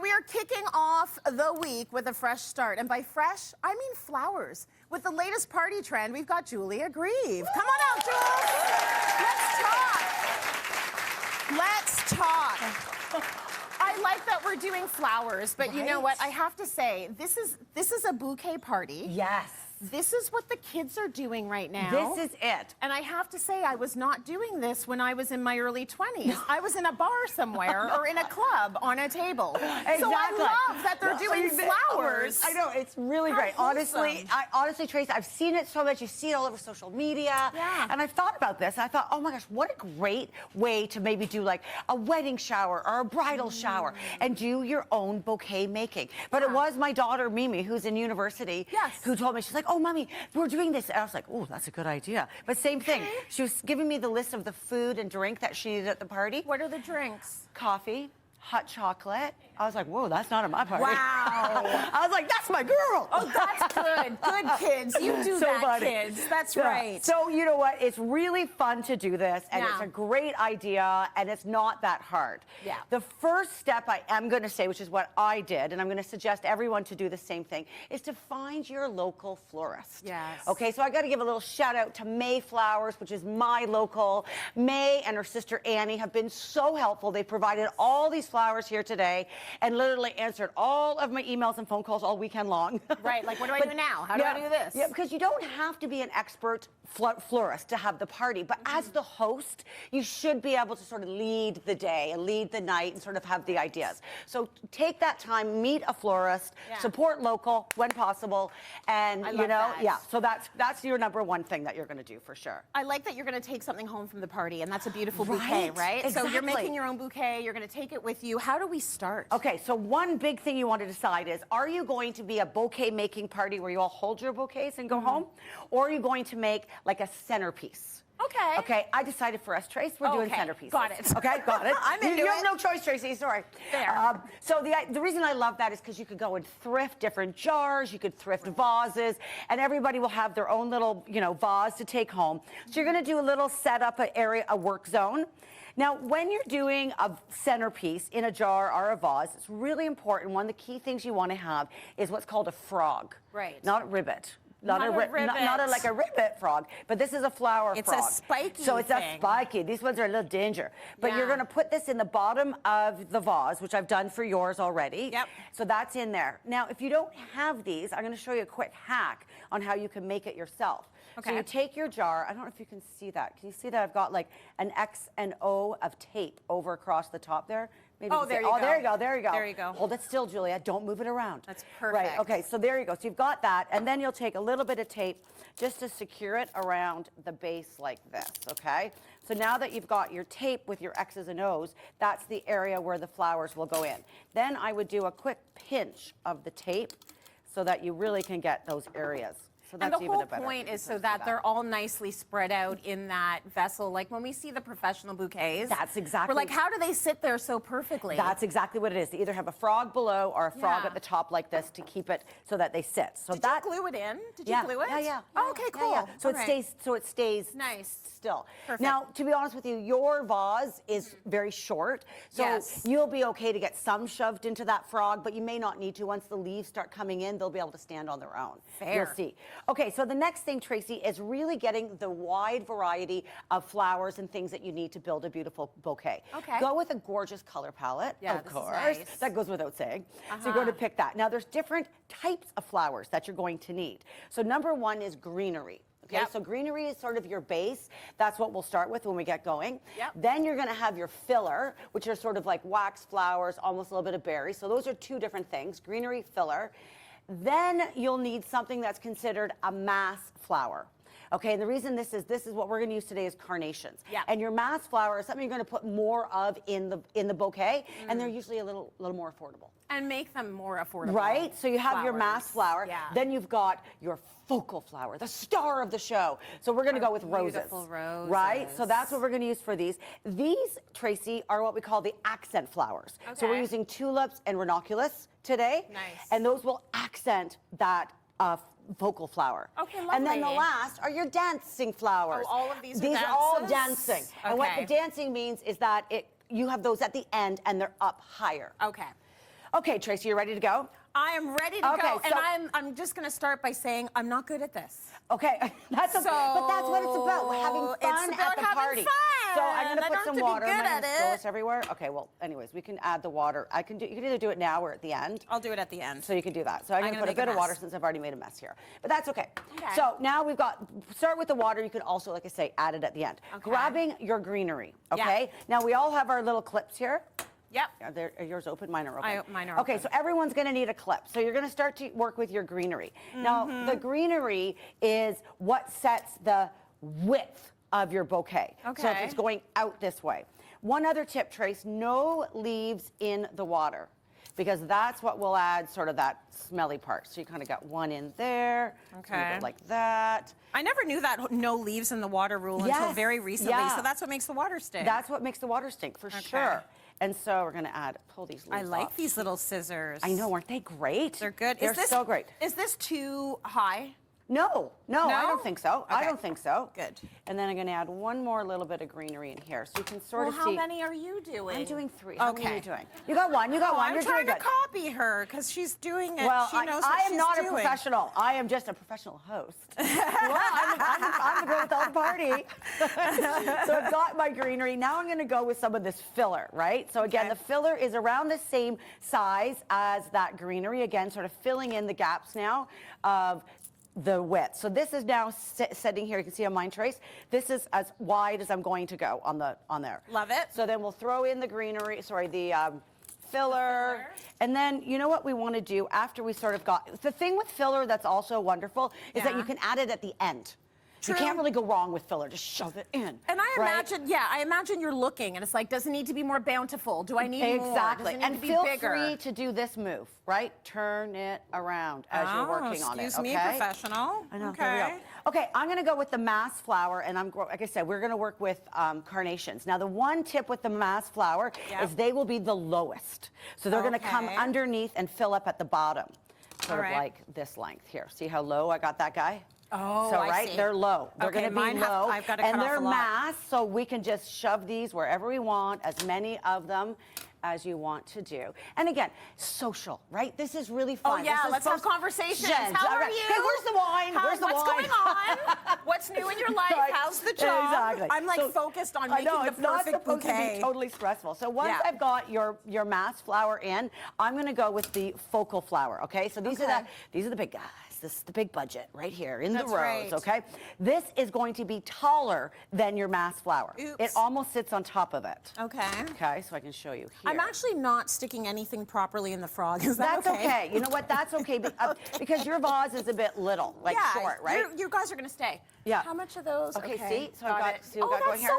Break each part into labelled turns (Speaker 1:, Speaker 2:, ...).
Speaker 1: we are kicking off the week with a fresh start. And by fresh, I mean flowers. With the latest party trend, we've got Julia Grieve. Come on out, Jules. Let's talk. I like that we're doing flowers, but you know what? I have to say, this is a bouquet party.
Speaker 2: Yes.
Speaker 1: This is what the kids are doing right now.
Speaker 2: This is it.
Speaker 1: And I have to say, I was not doing this when I was in my early 20s. I was in a bar somewhere or in a club on a table.
Speaker 2: Exactly.
Speaker 1: So I love that they're doing flowers.
Speaker 2: I know, it's really great. Honestly, Trace, I've seen it so much. You see it all over social media.
Speaker 1: Yeah.
Speaker 2: And I've thought about this. I thought, oh my gosh, what a great way to maybe do like a wedding shower or a bridal shower and do your own bouquet making. But it was my daughter, Mimi, who's in university, who told me, she's like, oh, Mommy, we're doing this. And I was like, oh, that's a good idea. But same thing. She was giving me the list of the food and drink that she needed at the party.
Speaker 1: What are the drinks?
Speaker 2: Coffee, hot chocolate. I was like, whoa, that's not at my party.
Speaker 1: Wow.
Speaker 2: I was like, that's my girl.
Speaker 1: Oh, that's good. Good kids. You do
Speaker 2: So
Speaker 1: that,
Speaker 2: funny.
Speaker 1: kids. That's right.
Speaker 2: So you know what? It's really fun to do this, and it's a great idea, and it's not that hard.
Speaker 1: Yeah.
Speaker 2: The first step I am going to say, which is what I did, and I'm going to suggest everyone to do the same thing, is to find your local florist.
Speaker 1: Yes.
Speaker 2: Okay, so I got to give a little shout out to May Flowers, which is my local. May and her sister Annie have been so helpful. They provided all these flowers here today and literally answered all of my emails and phone calls all weekend long.
Speaker 1: Right, like what do I do now? How do I do this?
Speaker 2: Yeah, because you don't have to be an expert florist to have the party, but as the host, you should be able to sort of lead the day and lead the night and sort of have the ideas. So take that time, meet a florist, support local when possible, and so that's your number one thing that you're going to do for sure.
Speaker 1: I like that you're going to take something home from the party, and that's a beautiful bouquet, right?
Speaker 2: Exactly.
Speaker 1: So you're making your own bouquet, you're going to take it with you. How do we start?
Speaker 2: Okay, so one big thing you want to decide is, are you going to be a bouquet making party where you all hold your bouquets and go home? Or are you going to make like a centerpiece?
Speaker 1: Okay.
Speaker 2: Okay, I decided for us, Trace, we're doing centerpieces.
Speaker 1: Got it.
Speaker 2: Okay, got it.
Speaker 1: I'm into
Speaker 2: You have no choice, Tracy, sorry.
Speaker 1: Fair.
Speaker 2: So the reason I love that is because you could go and thrift different jars, you could thrift vases, and everybody will have their own little, vase to take home. So you're gonna do a little setup area, a work zone. Now, when you're doing a centerpiece in a jar or a vase, it's really important. One of the key things you want to have is what's called a frog.
Speaker 1: Right.
Speaker 2: Not a ribbit.
Speaker 1: Not a ribbit.
Speaker 2: Not like a ribbit frog, but this is a flower frog.
Speaker 1: It's a spiky
Speaker 2: So it's
Speaker 1: thing.
Speaker 2: a spiky. These ones are a little danger. But you're going to put this in the bottom of the vase, which I've done for yours already.
Speaker 1: Yep.
Speaker 2: So that's in there. Now, if you don't have these, I'm going to show you a quick hack on how you can make it yourself.
Speaker 1: Okay.
Speaker 2: So you take your jar. I don't know if you can see that. Can you see that I've got like an X and O of tape over across the top there? Maybe
Speaker 1: There you go.
Speaker 2: there you go. There you go.
Speaker 1: There you go.
Speaker 2: Hold it still, Julia. Don't move it around.
Speaker 1: That's perfect.
Speaker 2: Right. Okay. So there you go. So you've got that, and then you'll take a little bit of tape just to secure it around the base like this. Okay. So now that you've got your tape with your X's and O's, that's the area where the flowers will go in. Then I would do a quick pinch of the tape so that you really can get those areas. So that's
Speaker 1: and the
Speaker 2: even
Speaker 1: whole
Speaker 2: a better
Speaker 1: point is so
Speaker 2: that.
Speaker 1: that they're all nicely spread out in that vessel. Like when we see the professional bouquets,
Speaker 2: That's exactly.
Speaker 1: we're like, how do they sit there so perfectly?
Speaker 2: That's exactly what it is. They either have a frog below or a frog at the top like this to keep it so that they sit. So
Speaker 1: Did you glue it in? Did you glue it?
Speaker 2: Yeah.
Speaker 1: Oh, okay, cool.
Speaker 2: So it stays
Speaker 1: nice.
Speaker 2: Still.
Speaker 1: Perfect.
Speaker 2: Now, to be honest with you, your vase is very short, so you'll be okay to get some shoved into that frog, but you may not need to. Once the leaves start coming in, they'll be able to stand on their own.
Speaker 1: Fair.
Speaker 2: You'll see. Okay, so the next thing, Tracy, is really getting the wide variety of flowers and things that you need to build a beautiful bouquet.
Speaker 1: Okay.
Speaker 2: Go with a gorgeous color palette,
Speaker 1: Yeah,
Speaker 2: of
Speaker 1: this
Speaker 2: course.
Speaker 1: is nice.
Speaker 2: That goes without saying. So you're going to pick that. Now, there's different types of flowers that you're going to need. So number one is greenery. Okay, so greenery is sort of your base. That's what we'll start with when we get going. Then you're going to have your filler, which are sort of like wax flowers, almost a little bit of berries. So those are two different things, greenery, filler. Then you'll need something that's considered a mass flower. Okay, and the reason this is what we're going to use today is carnations. And your mass flower is something you're going to put more of in the bouquet, and they're usually a little more affordable.
Speaker 1: And make them more affordable.
Speaker 2: Right? So you have your mass flower.
Speaker 1: Yeah.
Speaker 2: Then you've got your focal flower, the star of the show. So we're going to go with roses.
Speaker 1: Beautiful roses.
Speaker 2: Right? So that's what we're going to use for these. These, Tracy, are what we call the accent flowers. So we're using tulips and ranunculus today.
Speaker 1: Nice.
Speaker 2: And those will accent that focal flower.
Speaker 1: Okay, lovely.
Speaker 2: And then the last are your dancing flowers.
Speaker 1: Oh, all of these are
Speaker 2: These are all
Speaker 1: dances?
Speaker 2: dancing. And what the dancing means is that you have those at the end and they're up higher.
Speaker 1: Okay.
Speaker 2: Okay, Tracy, you ready to go?
Speaker 1: I am ready to go, and I'm just going to start by saying I'm not good at this.
Speaker 2: Okay, that's okay. But that's what it's about. We're having fun
Speaker 1: It's about
Speaker 2: at the
Speaker 1: having
Speaker 2: party.
Speaker 1: fun.
Speaker 2: So I'm going to
Speaker 1: I
Speaker 2: put
Speaker 1: don't
Speaker 2: some
Speaker 1: have to be
Speaker 2: water.
Speaker 1: good
Speaker 2: Am I
Speaker 1: at
Speaker 2: going to spill
Speaker 1: it.
Speaker 2: this everywhere? Okay, well, anyways, we can add the water. You can either do it now or at the end.
Speaker 1: I'll do it at the end.
Speaker 2: So you can do that. So I'm going to put a bit of water since I've already made a mess here. But that's okay. So now we've got, start with the water. You can also, like I say, add it at the end.
Speaker 1: Okay.
Speaker 2: Grabbing your greenery, okay? Now we all have our little clips here.
Speaker 1: Yep.
Speaker 2: Are yours open? Mine are open.
Speaker 1: Mine are
Speaker 2: okay,
Speaker 1: open.
Speaker 2: so everyone's going to need a clip. So you're going to start to work with your greenery. Now, the greenery is what sets the width of your bouquet.
Speaker 1: Okay.
Speaker 2: So if it's going out this way. One other tip, Trace, no leaves in the water, because that's what will add sort of that smelly part. So you kind of got one in there.
Speaker 1: Okay.
Speaker 2: Go like that.
Speaker 1: I never knew that no leaves in the water rule until very recently.
Speaker 2: Yeah.
Speaker 1: So that's what makes the water stink.
Speaker 2: That's what makes the water stink, for sure. And so we're going to pull these leaves
Speaker 1: I like
Speaker 2: off.
Speaker 1: these little scissors.
Speaker 2: I know, aren't they great?
Speaker 1: They're good.
Speaker 2: They're so great.
Speaker 1: Is this too high?
Speaker 2: No, I don't think so.
Speaker 1: Okay.
Speaker 2: I don't think so.
Speaker 1: Good.
Speaker 2: And then I'm going to add one more little bit of greenery in here, so you can sort of see.
Speaker 1: How many are you doing?
Speaker 2: I'm doing 3. How many are you doing? You got one. You got one. You're
Speaker 1: I'm
Speaker 2: doing
Speaker 1: trying
Speaker 2: good.
Speaker 1: to copy her because she's doing it.
Speaker 2: Well,
Speaker 1: she knows
Speaker 2: I
Speaker 1: what
Speaker 2: am
Speaker 1: she's
Speaker 2: not
Speaker 1: doing.
Speaker 2: a professional. I am just a professional host. Well, I'm the girl with all the party. So I've got my greenery. Now I'm going to go with some of this filler, right? So again, the filler is around the same size as that greenery. Again, sort of filling in the gaps now of the width. So this is now sitting here. You can see on mine, Trace. This is as wide as I'm going to go on there.
Speaker 1: Love it.
Speaker 2: So then we'll throw in the greenery. Sorry, the filler. And then you know what we want to do after we sort of got the thing with filler that's also wonderful is that you can add it at the end.
Speaker 1: True.
Speaker 2: You can't really go wrong with filler. Just shove it in.
Speaker 1: And I imagine you're looking and it's like, does it need to be more bountiful? Do I need more?
Speaker 2: Exactly.
Speaker 1: Does it need
Speaker 2: And
Speaker 1: to be
Speaker 2: feel
Speaker 1: bigger?
Speaker 2: free to do this move, right? Turn it around as you're working on it.
Speaker 1: Excuse me, professional.
Speaker 2: I know. There we go. Okay, I'm going to go with the mass flower, and like I said, we're going to work with carnations. Now, the one tip with the mass flower is they will be the lowest. So they're going to come underneath and fill up at the bottom, sort of like this length here. See how low I got that guy?
Speaker 1: Oh,
Speaker 2: so
Speaker 1: I see.
Speaker 2: They're low. They're going to be low,
Speaker 1: I've got to
Speaker 2: and
Speaker 1: cut off
Speaker 2: they're
Speaker 1: a lot.
Speaker 2: mass, so we can just shove these wherever we want, as many of them as you want to do. And again, social, right? This is really fun.
Speaker 1: Oh yeah, let's have conversations. How are you?
Speaker 2: Hey, where's the wine? Where's the wine?
Speaker 1: What's going on? What's new in your life?
Speaker 2: Right.
Speaker 1: How's the job?
Speaker 2: Exactly.
Speaker 1: I'm like focused on making the perfect
Speaker 2: not supposed
Speaker 1: bouquet.
Speaker 2: to be totally stressful. So once I've got your mass flower in, I'm going to go with the focal flower. Okay, so these are the big guys. This is the big budget right here in the rows, okay? This is going to be taller than your mass flower.
Speaker 1: Oops.
Speaker 2: It almost sits on top of it.
Speaker 1: Okay.
Speaker 2: Okay, so I can show you here.
Speaker 1: I'm actually not sticking anything properly in the frog. Is that
Speaker 2: That's okay. You know what? That's okay because your vase is a bit little, like short, right?
Speaker 1: You guys are going to stay.
Speaker 2: Yeah.
Speaker 1: How much of those?
Speaker 2: Okay, see? So I've got, see
Speaker 1: oh,
Speaker 2: what I've got
Speaker 1: that's
Speaker 2: going here?
Speaker 1: so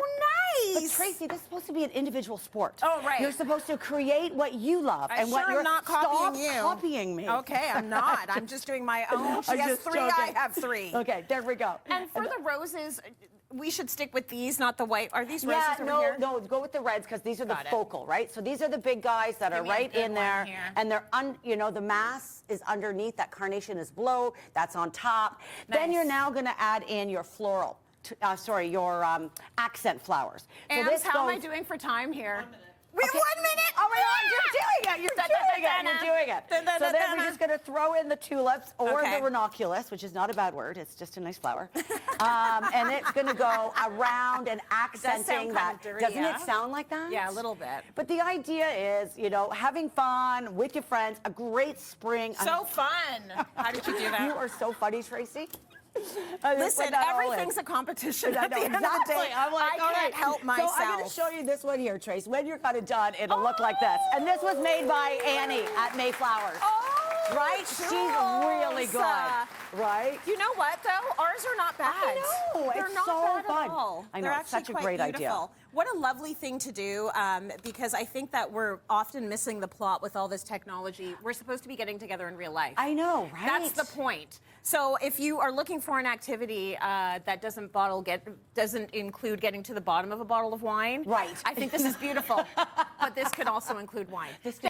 Speaker 2: But
Speaker 1: nice.
Speaker 2: Tracy, this is supposed to be an individual sport.
Speaker 1: Oh, right.
Speaker 2: You're supposed to create what you love and what you're
Speaker 1: not copying you.
Speaker 2: Stop copying me.
Speaker 1: Okay, I'm not. I'm just doing my own. She has 3, I have 3.
Speaker 2: Okay, there we go.
Speaker 1: And for the roses, we should stick with these, not the white. Are these roses over here?
Speaker 2: No, go with the reds because these are the focal, right? So these are the big guys that are right in there, and they're the mass is underneath. That carnation is below. That's on top.
Speaker 1: Nice.
Speaker 2: Then you're now going to add in your floral. Your accent flowers.
Speaker 1: And
Speaker 2: so this
Speaker 1: how am I doing for time here?
Speaker 2: 1 minute.
Speaker 1: Wait, 1 minute!
Speaker 2: Oh my God, you're doing it! So then we're just going to throw in the tulips or the ranunculus, which is not a bad word. It's just a nice flower. And it's going to go around and accenting that.
Speaker 1: Dirty,
Speaker 2: Doesn't it sound like that?
Speaker 1: Yeah, a little bit.
Speaker 2: But the idea is, having fun with your friends, a great spring.
Speaker 1: So fun. How did you do that?
Speaker 2: You are so funny, Tracy.
Speaker 1: Listen, everything's a competition at the end of the day.
Speaker 2: I'm like,
Speaker 1: I can't help myself.
Speaker 2: So I'm going to show you this one here, Trace. When you're kind of done, it'll look like this. And this was made by Annie at Mayflowers.
Speaker 1: Oh,
Speaker 2: right? She's really good. Right?
Speaker 1: You know what, though? Ours are not bad.
Speaker 2: I know.
Speaker 1: They're
Speaker 2: it's
Speaker 1: not
Speaker 2: so
Speaker 1: bad
Speaker 2: fun.
Speaker 1: at all.
Speaker 2: I know.
Speaker 1: They're
Speaker 2: It's such a
Speaker 1: quite
Speaker 2: great
Speaker 1: beautiful.
Speaker 2: idea.
Speaker 1: What a lovely thing to do, because I think that we're often missing the plot with all this technology. We're supposed to be getting together in real life.
Speaker 2: I know, right?
Speaker 1: That's the point. So if you are looking for an activity that doesn't include getting to the bottom of a bottle of wine,
Speaker 2: right?
Speaker 1: I think this is beautiful. But this could also include wine.